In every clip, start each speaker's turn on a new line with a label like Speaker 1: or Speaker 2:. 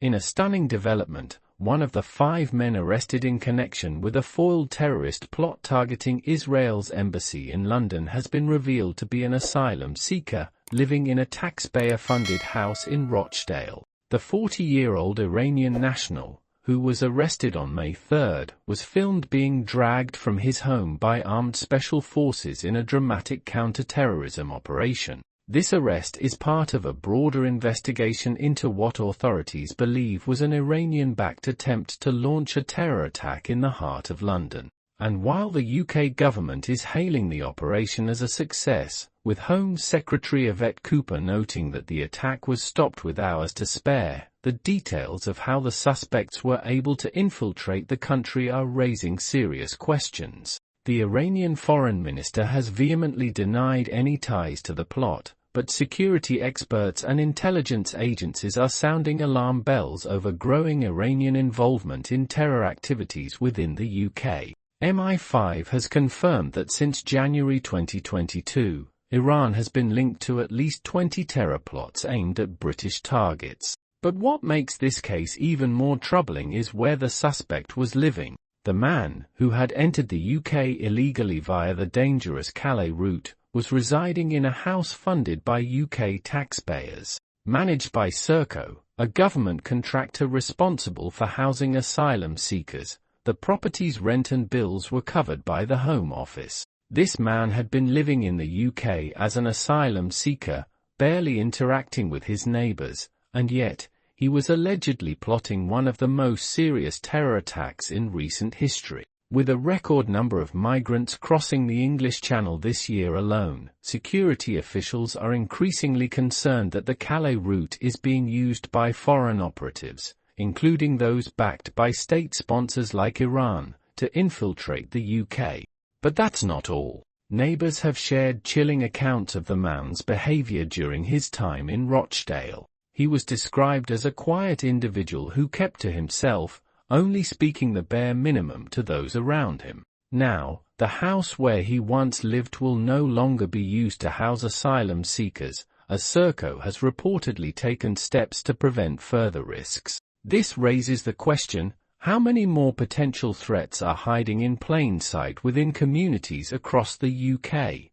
Speaker 1: In a stunning development, one of the 5 men arrested in connection with a foiled terrorist plot targeting Israel's embassy in London has been revealed to be an asylum seeker, living in a taxpayer-funded house in Rochdale. The 40-year-old Iranian national, who was arrested on May 3, was filmed being dragged from his home by armed special forces in a dramatic counter-terrorism operation. This arrest is part of a broader investigation into what authorities believe was an Iranian-backed attempt to launch a terror attack in the heart of London. And while the UK government is hailing the operation as a success, with Home Secretary Yvette Cooper noting that the attack was stopped with hours to spare, the details of how the suspects were able to infiltrate the country are raising serious questions. The Iranian foreign minister has vehemently denied any ties to the plot, but security experts and intelligence agencies are sounding alarm bells over growing Iranian involvement in terror activities within the UK. MI5 has confirmed that since January 2022, Iran has been linked to at least 20 terror plots aimed at British targets. But what makes this case even more troubling is where the suspect was living. The man, who had entered the UK illegally via the dangerous Calais route, was residing in a house funded by UK taxpayers, managed by Serco, a government contractor responsible for housing asylum seekers. The property's rent and bills were covered by the Home Office. This man had been living in the UK as an asylum seeker, barely interacting with his neighbours, and yet, he was allegedly plotting one of the most serious terror attacks in recent history. With a record number of migrants crossing the English Channel this year alone, security officials are increasingly concerned that the Calais route is being used by foreign operatives, including those backed by state sponsors like Iran, to infiltrate the UK. But that's not all. Neighbours have shared chilling accounts of the man's behaviour during his time in Rochdale. He was described as a quiet individual who kept to himself, only speaking the bare minimum to those around him. Now, the house where he once lived will no longer be used to house asylum seekers, as Serco has reportedly taken steps to prevent further risks. This raises the question, how many more potential threats are hiding in plain sight within communities across the UK?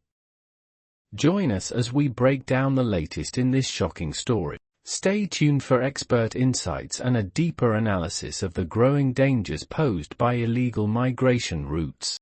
Speaker 1: Join us as we break down the latest in this shocking story. Stay tuned for expert insights and a deeper analysis of the growing dangers posed by illegal migration routes.